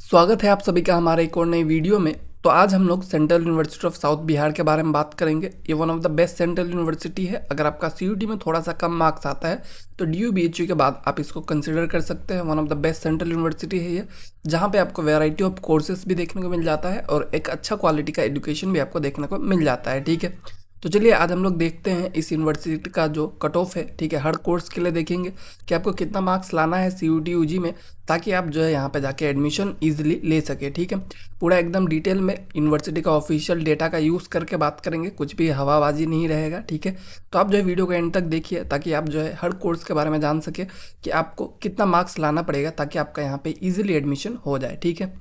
स्वागत है आप सभी का हमारे एक और नई वीडियो में। तो आज हम लोग central university of south Bihar के बारे में बात करेंगे। ये one of the best central university है। अगर आपका सीयूटी में थोड़ा सा कम मार्क्स आता है तो डीयू बीएचयू के बाद आप इसको कंसिडर कर सकते हैं। One of the best central university है ये, जहाँ पे आपको वैरायटी ऑफ कोर्सेज भी देखने को मिल जाता है और एक अच्छा क्वालिटी का एजुकेशन भी आपको देखने को मिल जाता है। ठीक है, तो चलिए आज हम लोग देखते हैं इस यूनिवर्सिटी का जो कट ऑफ है। ठीक है, हर कोर्स के लिए देखेंगे कि आपको कितना मार्क्स लाना है सीयूटी यूजी में, ताकि आप जो है यहाँ पे जाके एडमिशन इजीली ले सके। ठीक है, पूरा एकदम डिटेल में यूनिवर्सिटी का ऑफिशियल डेटा का यूज़ करके बात करेंगे, कुछ भी हवाबाजी नहीं रहेगा। ठीक है, तो आप जो है वीडियो को एंड तक देखिए ताकि आप जो है हर कोर्स के बारे में जान सके कि आपको कितना मार्क्स लाना पड़ेगा ताकि आपका यहाँ पे ईजिली एडमिशन हो जाए। ठीक है,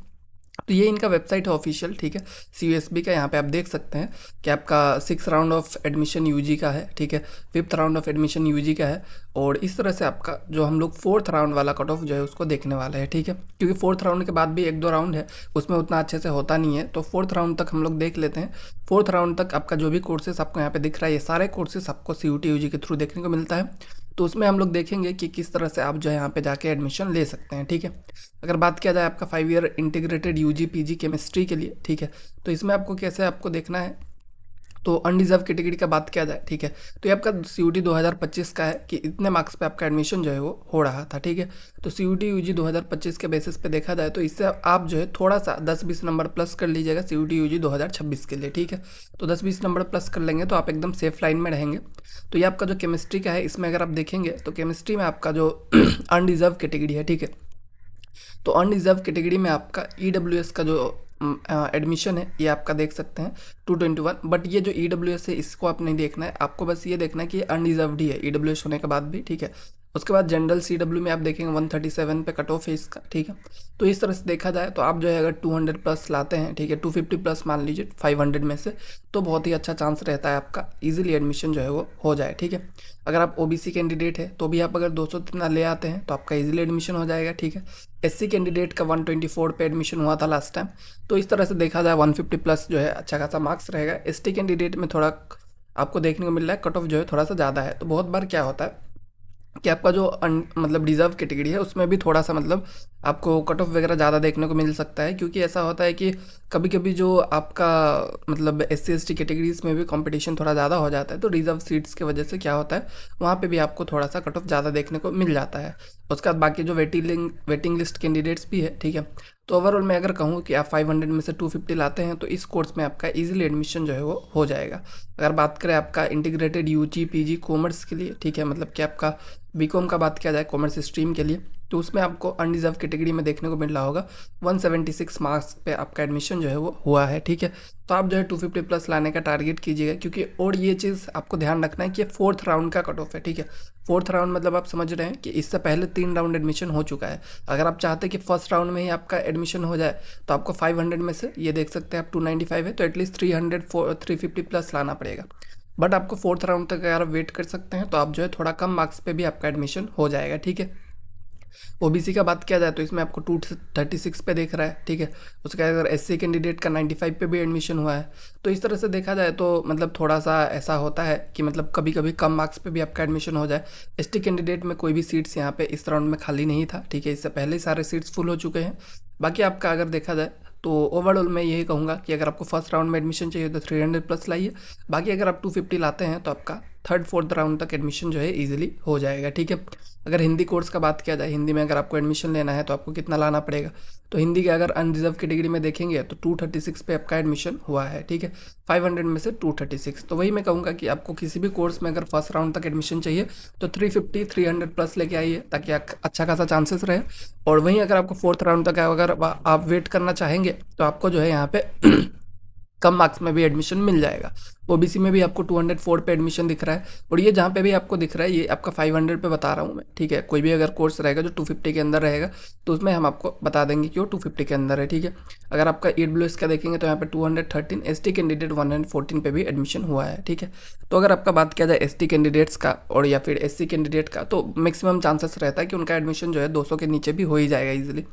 तो ये इनका वेबसाइट है ऑफिशियल। ठीक है, सीयूएसबी का, यहाँ पे आप देख सकते हैं कि आपका 6 राउंड ऑफ एडमिशन यूजी का है। ठीक है, 5th round of admission UG का है, और इस तरह से आपका जो हम लोग 4th राउंड वाला कट ऑफ जो है उसको देखने वाले हैं। ठीक है, क्योंकि 4th राउंड के बाद भी 1-2 राउंड है, उसमें उतना अच्छे से होता नहीं है, तो 4th राउंड तक हम लोग देख लेते हैं। 4th राउंड तक आपका जो भी कोर्सेस आपको यहाँ पे दिख रहा है, ये सारे कोर्सेस आपको सीयूटी यूजी के थ्रू देखने को मिलता है। तो उसमें हम लोग देखेंगे कि किस तरह से आप जो है यहाँ पे जाके एडमिशन ले सकते हैं। ठीक है, अगर बात किया जाए आपका 5 year integrated UG PG chemistry के लिए, ठीक है, तो इसमें आपको कैसे आपको देखना है, तो अनडिजर्व कैटेगरी का बात किया जाए। ठीक है, तो ये आपका सीयूटी 2025 का है कि इतने मार्क्स पे आपका एडमिशन जो है वो हो रहा था। ठीक है, तो सीयूटी यूजी 2025 के बेसिस पे देखा जाए तो इससे आप जो है थोड़ा सा 10-20 नंबर प्लस कर लीजिएगा सीयूटी यूजी 2026 के लिए। ठीक है, तो 10-20 नंबर प्लस कर लेंगे तो आप एकदम सेफ लाइन में रहेंगे। तो ये आपका जो केमिस्ट्री का है, इसमें अगर आप देखेंगे तो केमिस्ट्री में आपका जो अनडिजर्व कैटेगरी है, ठीक है, तो अनरिजर्व कैटेगरी में आपका ईडब्ल्यूएस का जो एडमिशन है ये आपका देख सकते हैं 221। बट ये जो ईडब्ल्यूएस है इसको आप नहीं देखना है, आपको बस ये देखना है कि ये अनरिजर्वड ही है ईडब्ल्यूएस होने के बाद भी। ठीक है, उसके बाद जनरल सीडब्ल्यू में आप देखेंगे 137 पे कट ऑफ है इसका। ठीक है, तो इस तरह से देखा जाए तो आप जो है अगर 200 प्लस लाते हैं, ठीक है, 250 प्लस मान लीजिए 500 में से, तो बहुत ही अच्छा चांस रहता है आपका इजीली एडमिशन जो है वो हो जाए। ठीक है, अगर आप ओबीसी कैंडिडेट है तो भी आप अगर 200 ले आते हैं तो आपका इजीली एडमिशन हो जाएगा। ठीक है, एससी कैंडिडेट का 124 पे एडमिशन हुआ था लास्ट टाइम, तो इस तरह से देखा जाए 150 प्लस जो है अच्छा खासा मार्क्स रहेगा। एसटी कैंडिडेट में थोड़ा आपको देखने को मिल रहा है कट ऑफ जो है थोड़ा सा ज़्यादा है। तो बहुत बार क्या होता है कि आपका जो मतलब डिज़र्व कैटेगरी है उसमें भी थोड़ा सा मतलब आपको कट ऑफ वगैरह ज़्यादा देखने को मिल सकता है, क्योंकि ऐसा होता है कि कभी कभी जो आपका मतलब एससी एसटी कैटेगरीज में भी कंपटीशन थोड़ा ज़्यादा हो जाता है, तो रिजर्व सीट्स की वजह से क्या होता है वहाँ पे भी आपको थोड़ा सा कट ऑफ ज़्यादा देखने को मिल जाता है। उसके बाद बाकी जो वेटिंग लिस्ट कैंडिडेट्स भी है, ठीक है, तो ओवरऑल मैं अगर कहूँ कि आप 500 में से 250 लाते हैं तो इस कोर्स में आपका इजीली एडमिशन जो है वो हो जाएगा। अगर बात करें आपका इंटीग्रेटेड यूजी पीजी कॉमर्स के लिए, ठीक है, मतलब कि आपका बीकॉम का बात किया जाए कॉमर्स स्ट्रीम के लिए, तो उसमें आपको अनडिजर्व कैटेगरी में देखने को मिल रहा होगा 176 मार्क्स पे आपका एडमिशन जो है वो हुआ है। ठीक है, तो आप जो है 250 प्लस लाने का टारगेट कीजिएगा, क्योंकि और ये चीज़ आपको ध्यान रखना है कि 4th राउंड का कट ऑफ है। ठीक है, 4th राउंड मतलब आप समझ रहे हैं कि इससे पहले 3 राउंड एडमिशन हो चुका है। अगर आप चाहते हैं कि फर्स्ट राउंड में ही आपका एडमिशन हो जाए तो आपको 500 में से ये देख सकते हैं आप 295 है, तो एटलीस्ट 350 प्लस लाना पड़ेगा। बट आपको 4th राउंड तक अगर आप वेट कर सकते हैं तो आप जो है थोड़ा कम मार्क्स पे भी आपका एडमिशन हो जाएगा। ठीक है, ओबीसी का बात किया जाए तो इसमें आपको 236 पे देख रहा है। ठीक है, उसका अगर एससी कैंडिडेट का 95 पे भी एडमिशन हुआ है, तो इस तरह से देखा जाए तो मतलब थोड़ा सा ऐसा होता है कि मतलब कभी कभी कम मार्क्स पे भी आपका एडमिशन हो जाए। एसटी कैंडिडेट में कोई भी सीट्स यहाँ पे इस राउंड में खाली नहीं था। ठीक है, इससे पहले ही सारे सीट्स फुल हो चुके हैं। बाकी आपका अगर देखा जाए तो ओवरऑल मैं यही कहूँगा कि अगर आपको फर्स्ट राउंड में एडमिशन चाहिए तो 300 प्लस लाइए। बाकी अगर आप 250 लाते हैं तो आपका 3rd-4th राउंड तक एडमिशन जो है इजीली हो जाएगा। ठीक है, अगर हिंदी कोर्स का बात किया जाए, हिंदी में अगर आपको एडमिशन लेना है तो आपको कितना लाना पड़ेगा, तो हिंदी के अगर अनरिजर्व कैटेगरी में देखेंगे तो 236 पे आपका एडमिशन हुआ है। ठीक है, 500 में से 236, तो वही मैं कहूँगा कि आपको किसी भी कोर्स में अगर फर्स्ट राउंड तक एडमिशन चाहिए तो 350-300 प्लस लेके आइए ताकि अच्छा खासा चांसेस रहे। और वहीं अगर आपको 4th राउंड तक अगर आप वेट करना चाहेंगे तो आपको जो है यहाँ पे कम मार्क्स में भी एडमिशन मिल जाएगा। ओबीसी में भी आपको 204 पे एडमिशन दिख रहा है, और ये जहाँ पे भी आपको दिख रहा है ये आपका 500 पे बता रहा हूँ मैं। ठीक है, कोई भी अगर कोर्स रहेगा जो 250 के अंदर रहेगा तो उसमें हम आपको बता देंगे कि वो 250 के अंदर है। ठीक है, अगर आपका ईडब्ल्यूएस का देखेंगे तो यहाँ पे 213, एसटी कैंडिडेट 114 पे भी एडमिशन हुआ है। ठीक है, तो अगर आपका बात किया जाए एसटी कैंडिडेट्स का और या फिर एससी कैंडिडेट का, तो मैक्सिमम चांसेस रहता है कि उनका एडमिशन जो है 200 के नीचे भी हो ही जाएगा ईजिली।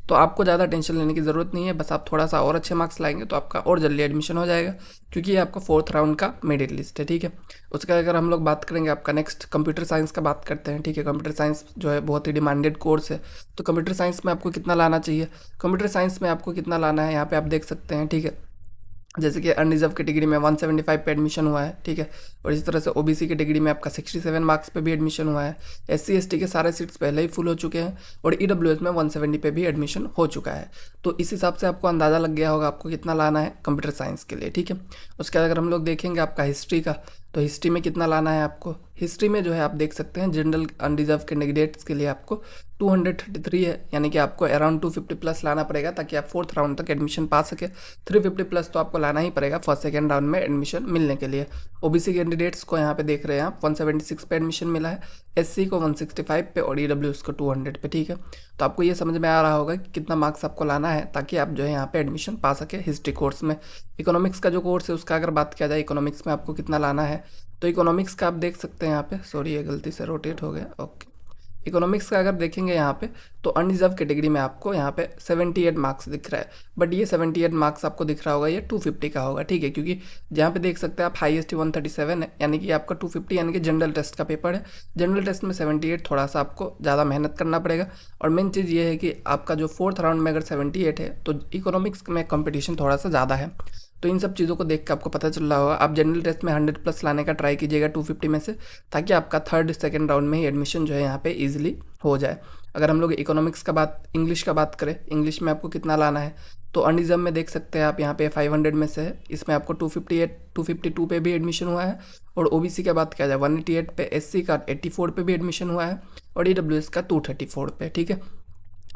तो आपको ज़्यादा टेंशन लेने की ज़रूरत नहीं है, बस आप थोड़ा सा और अच्छे मार्क्स लाएंगे तो आपका और जल्दी एडमिशन हो जाएगा, क्योंकि ये आपका 4th राउंड का मेरिट लिस्ट है, ठीक है। उसका अगर हम लोग बात करेंगे आपका नेक्स्ट कंप्यूटर साइंस का बात करते हैं, ठीक है। कंप्यूटर साइंस जो है बहुत ही डिमांडेड कोर्स है, तो कंप्यूटर साइंस में आपको कितना लाना चाहिए, कंप्यूटर साइंस में आपको कितना लाना है यहाँ पे आप देख सकते हैं, ठीक है। जैसे कि अनरिजर्व कैटेगरी में 175 पे एडमिशन हुआ है, ठीक है। और इसी तरह से ओबीसी कैटेगरी में आपका 67 मार्क्स पे भी एडमिशन हुआ है। एससी एसटी के सारे सीट्स पहले ही फुल हो चुके हैं, और ईडब्ल्यूएस में 170 पे भी एडमिशन हो चुका है। तो इस हिसाब से आपको अंदाज़ा लग गया होगा आपको कितना लाना है कंप्यूटर साइंस के लिए, ठीक है। उसके बाद अगर हम लोग देखेंगे आपका हिस्ट्री का, तो हिस्ट्री में कितना लाना है आपको, हिस्ट्री में जो है आप देख सकते हैं जनरल अनरिजर्व कैंडिडेट्स के लिए आपको 233 है, यानी कि आपको अराउंड 250 प्लस लाना पड़ेगा ताकि आप 4th राउंड तक एडमिशन पा सके। 350 प्लस तो आपको लाना ही पड़ेगा फर्स्ट सेकेंड राउंड में एडमिशन मिलने के लिए। ओबीसी कैंडिडेट्स को यहाँ पे देख रहे हैं आप 176 पे एडमिशन मिला है, एससी को 165 पे और ईडब्ल्यूएस को 200 पे, ठीक है। तो आपको ये समझ में आ रहा होगा कि कितना मार्क्स आपको लाना है ताकि आप जो है यहाँ पे एडमिशन पा सके हिस्ट्री कोर्स में। इकोनॉमिक्स का जो कोर्स है उसका अगर बात किया जाए, इकोनॉमिक्स में आपको कितना लाना है, तो इकोनॉमिक्स का आप देख सकते हैं यहाँ पे, सॉरी ये गलती से रोटेट हो गया, ओके। इकोनॉमिक्स का अगर देखेंगे यहाँ पे, तो अनरिजर्व कैटेगरी में आपको यहाँ पे 78 मार्क्स दिख रहा है, बट ये 78 मार्क्स आपको दिख रहा होगा ये 250 का होगा, ठीक है। क्योंकि जहाँ पे देख सकते हैं आप हाईएस्ट 137 है, यानी कि आपका 250 यानी कि जनरल टेस्ट का पेपर है। जनरल टेस्ट में 78 थोड़ा सा आपको ज़्यादा मेहनत करना पड़ेगा, और मेन चीज़ ये है कि आपका जो 4th राउंड में अगर 78 है तो इकोनॉमिक्स में कंपटीशन थोड़ा सा ज़्यादा है। तो इन सब चीज़ों को देख के आपको पता चल रहा होगा, आप जनरल टेस्ट में 100 प्लस लाने का ट्राई कीजिएगा 250 में से, ताकि आपका 3rd सेकेंड राउंड में ही एडमिशन जो है यहाँ पे इजीली हो जाए। अगर हम लोग इकोनॉमिक्स का इंग्लिश का बात करें, इंग्लिश में आपको कितना लाना है, तो अनरिजर्व में देख सकते हैं आप यहाँ पे 500 में से है, इसमें आपको 252 पे भी एडमिशन हुआ है। और ओबीसी का बात किया जाए 188 पे, एससी का 84 पे भी एडमिशन हुआ है, और ईडब्ल्यूएस का 234 पे, ठीक है।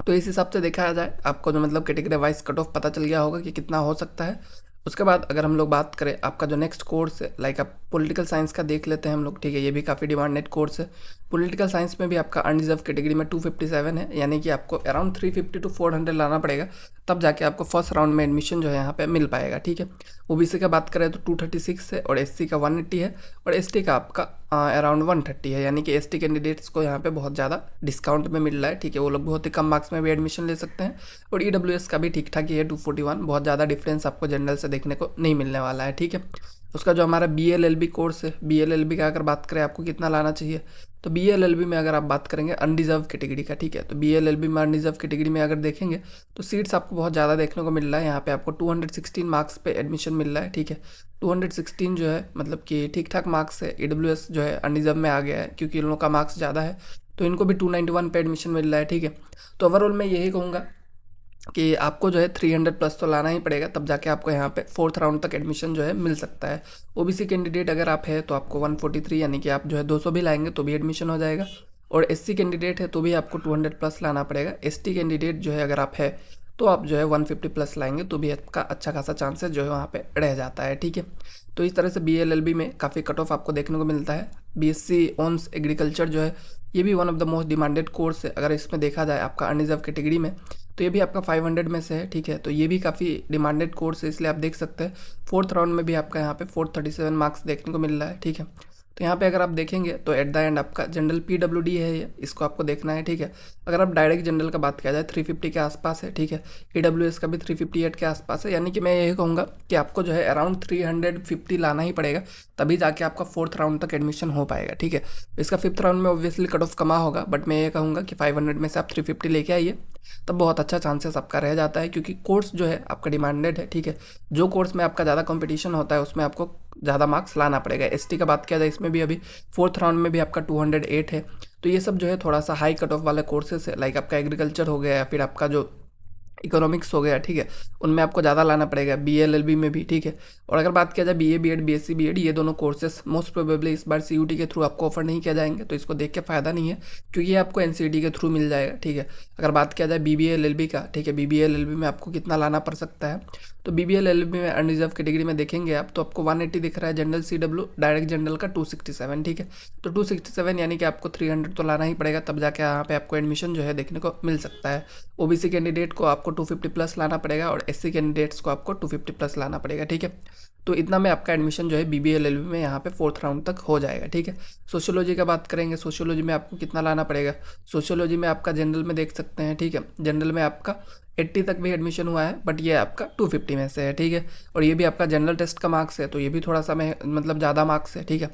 तो इस हिसाब से देखा जाए आपको जो मतलब कैटेगरी वाइज कट ऑफ पता चल गया होगा कि कितना हो सकता है। उसके बाद अगर हम लोग बात करें आपका जो नेक्स्ट कोर्स है, लाइक आप पॉलिटिकल साइंस का देख लेते हैं हम लोग, ठीक है। ये भी काफ़ी डिमांडेड कोर्स है। पॉलिटिकल साइंस में भी आपका अनरिजर्व कैटेगरी में 257 है, यानी कि आपको अराउंड 350 टू 400 लाना पड़ेगा, तब जाके आपको फर्स्ट राउंड में एडमिशन जो है यहाँ पे मिल पाएगा, ठीक है। ओबीसी का बात करें तो 236 है, और एससी का 180 है, और एसटी का आपका अराउंड 130 है, यानी कि एसटी कैंडिडेट्स को यहाँ पे बहुत ज़्यादा डिस्काउंट में मिल रहा है, ठीक है। वो लोग बहुत ही कम मार्क्स में भी एडमिशन ले सकते हैं। और ईडब्ल्यूएस का भी ठीक ठाक ही है 241, बहुत ज़्यादा डिफरेंस आपको जनरल से देखने को नहीं मिलने वाला है, ठीक है। उसका जो हमारा BLLB कोर्स है, BLLB का अगर बात करें आपको कितना लाना चाहिए, तो BLLB में अगर आप बात करेंगे अनरिजर्व कैटेगरी का, ठीक है, तो BLLB में अनरिजर्व कैटेगरी में अगर देखेंगे तो सीट्स आपको बहुत ज़्यादा देखने को मिल रहा है। यहाँ पे आपको 216 मार्क्स पे एडमिशन मिल रहा है, ठीक है। 216 जो है मतलब कि ठीक ठाक मार्क्स है। ईडब्ल्यूएस जो है अनरिजर्व में आ गया है, क्योंकि इन लोगों का मार्क्स ज़्यादा है, तो इनको भी 291 पे एडमिशन मिल रहा है, ठीक है। तो ओवरऑल मैं यही कहूँगा कि आपको जो है 300 प्लस तो लाना ही पड़ेगा, तब जाके आपको यहाँ पे 4th राउंड तक एडमिशन जो है मिल सकता है। ओबीसी कैंडिडेट अगर आप है तो आपको 143 यानी कि आप जो है 200 भी लाएंगे तो भी एडमिशन हो जाएगा। और एससी कैंडिडेट है तो भी आपको 200 प्लस लाना पड़ेगा। एसटी कैंडिडेट जो है अगर आप है तो आप जो है 150 प्लस लाएंगे तो भी आपका अच्छा खासा चांसेस जो है वहाँ पे रह जाता है, ठीक है। तो इस तरह से BLLB में काफ़ी कट ऑफ आपको देखने को मिलता है। BSc ऑनर्स एग्रीकल्चर जो है ये भी one of the most demanded course है। अगर इसमें देखा जाए आपका अनरिजर्व कैटेगरी में, तो ये भी आपका 500 में से है, ठीक है। तो ये भी काफ़ी डिमांडेड कोर्स है, इसलिए आप देख सकते हैं 4th राउंड में भी आपका यहाँ पे 437 मार्क्स देखने को मिल रहा है, ठीक है। तो यहाँ पे अगर आप देखेंगे तो एट द एंड आपका जनरल PWD है ये, इसको आपको देखना है, ठीक है। अगर आप डायरेक्ट जनरल का बात किया जाए 350 के आसपास है, ठीक है। EWS का भी 358 के आसपास है, यानी कि मैं यही कहूँगा कि आपको जो है अराउंड 350 लाना ही पड़ेगा, तभी जाके आपका 4th राउंड तक एडमिशन हो पाएगा, ठीक है। इसका 5th राउंड में ऑब्वियसली कट ऑफ कमा होगा, बट मैं ये कहूँगा कि 500 में से आप 350 लेके आइए, तब बहुत अच्छा चांसेस आपका रह जाता है, क्योंकि कोर्स जो है आपका डिमांडेड है, ठीक है। जो कोर्स में आपका ज़्यादा कंपटीशन होता है उसमें आपको ज़्यादा मार्क्स लाना पड़ेगा। एसटी का बात किया जाए इसमें भी अभी 4th राउंड में भी आपका 208 है। तो ये सब जो है थोड़ा सा हाई कट ऑफ वाले कोर्सेस है, लाइक आपका एग्रीकल्चर हो गया या फिर आपका जो इकोनॉमिक्स हो गया, ठीक है, उनमें आपको ज़्यादा लाना पड़ेगा। BLLB में भी, ठीक है। और अगर बात किया जाए BA BEd BSc BEd, ये दोनों कोर्सेस मोस्ट प्रोबेबली इस बार CUT के थ्रू आपको ऑफर नहीं किया जाएंगे, तो इसको देख के फ़ायदा नहीं है, क्योंकि ये आपको NCERT के थ्रू मिल जाएगा, ठीक है। अगर बात किया जाए BBLLB का, ठीक है, BBLLB में आपको कितना लाना पड़ सकता है, तो BBLLB में अनरिजर्व कैटेगरी में देखेंगे आप तो आपको 180 दिख रहा है जनरल CW, डायरेक्ट जनरल का 267, ठीक है। तो 267 यानी कि आपको 300 तो लाना ही पड़ेगा, तब जाके यहाँ पे आपको एडमिशन जो है देखने को मिल सकता है। ओबीसी कैंडिडेट को आपको 250 प्लस लाना पड़ेगा और एससी कैंडिडेट्स को आपको 250 प्लस लाना पड़ेगा, ठीक है। तो इतना में आपका एडमिशन जो है बीबीए एलएलबी में यहाँ पे 4th राउंड तक हो जाएगा, ठीक है। सोशियोलॉजी का बात करेंगे, सोशियोलॉजी में आपको कितना लाना पड़ेगा। सोशियोलॉजी में आपका जनरल में देख सकते हैं, ठीक है, जनरल में आपका 80 तक भी एडमिशन हुआ है, बट ये आपका 250 में से है, ठीक है। और ये भी आपका जनरल टेस्ट का मार्क्स है, तो ये भी थोड़ा सा मतलब ज़्यादा मार्क्स है, ठीक है।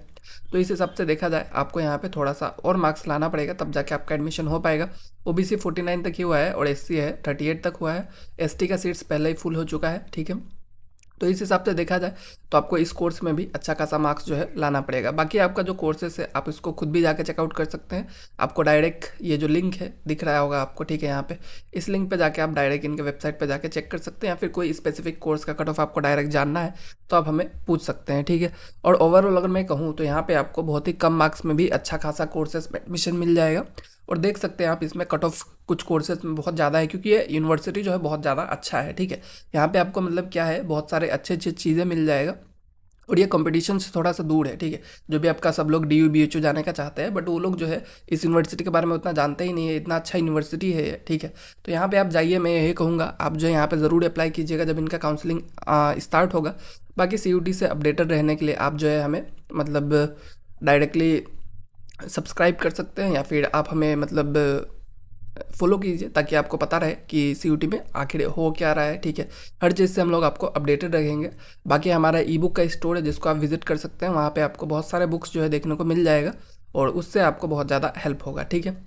तो इस हिसाब से देखा जाए आपको यहाँ पे थोड़ा सा और मार्क्स लाना पड़ेगा, तब जाके आपका एडमिशन हो पाएगा। ओबीसी 49 तक ही हुआ है और एससी है 38 तक हुआ है। एसटी का सीट्स पहले ही फुल हो चुका है, ठीक है। तो इस हिसाब से देखा जाए तो आपको इस कोर्स में भी अच्छा खासा मार्क्स जो है लाना पड़ेगा। बाकी आपका जो कोर्सेस है आप इसको खुद भी जाके चेकआउट कर सकते हैं। आपको डायरेक्ट ये जो लिंक है दिख रहा होगा आपको, ठीक है, यहाँ पे इस लिंक पे जाके आप डायरेक्ट इनके वेबसाइट पे जाके चेक कर सकते हैं, या फिर कोई स्पेसिफिक कोर्स का कट ऑफ आपको डायरेक्ट जानना है तो आप हमें पूछ सकते हैं, ठीक है। और ओवरऑल अगर मैं कहूँ तो यहाँ पे आपको बहुत ही कम मार्क्स में भी अच्छा खासा कोर्सेज में एडमिशन मिल जाएगा। और देख सकते हैं आप इसमें कट ऑफ कुछ कोर्सेज में बहुत ज़्यादा है, क्योंकि ये यूनिवर्सिटी जो है बहुत ज़्यादा अच्छा है, ठीक है। यहाँ पे आपको मतलब क्या है, बहुत सारे अच्छे अच्छे चीज़ें मिल जाएगा और ये कंपटीशन से थोड़ा सा दूर है, ठीक है। जो भी आपका सब लोग DU BHU जाने का चाहते हैं, बट वो लोग जो है इस यूनिवर्सिटी के बारे में उतना जानते ही नहीं है, इतना अच्छा यूनिवर्सिटी है ये, ठीक है। तो यहाँ पे आप जाइए, मैं यही कहूँगा आप जो है यहाँ पे ज़रूर अप्लाई कीजिएगा जब इनका काउंसलिंग स्टार्ट होगा। बाकी CUT से अपडेटेड रहने के लिए आप जो है हमें मतलब डायरेक्टली सब्सक्राइब कर सकते हैं, या फिर आप हमें मतलब फॉलो कीजिए ताकि आपको पता रहे कि CUT में आखिर हो क्या रहा है, ठीक है। हर चीज़ से हम लोग आपको अपडेटेड रहेंगे। बाकी हमारा ई-बुक का स्टोर है जिसको आप विजिट कर सकते हैं, वहाँ पे आपको बहुत सारे बुक्स जो है देखने को मिल जाएगा और उससे आपको बहुत ज़्यादा हेल्प होगा, ठीक है।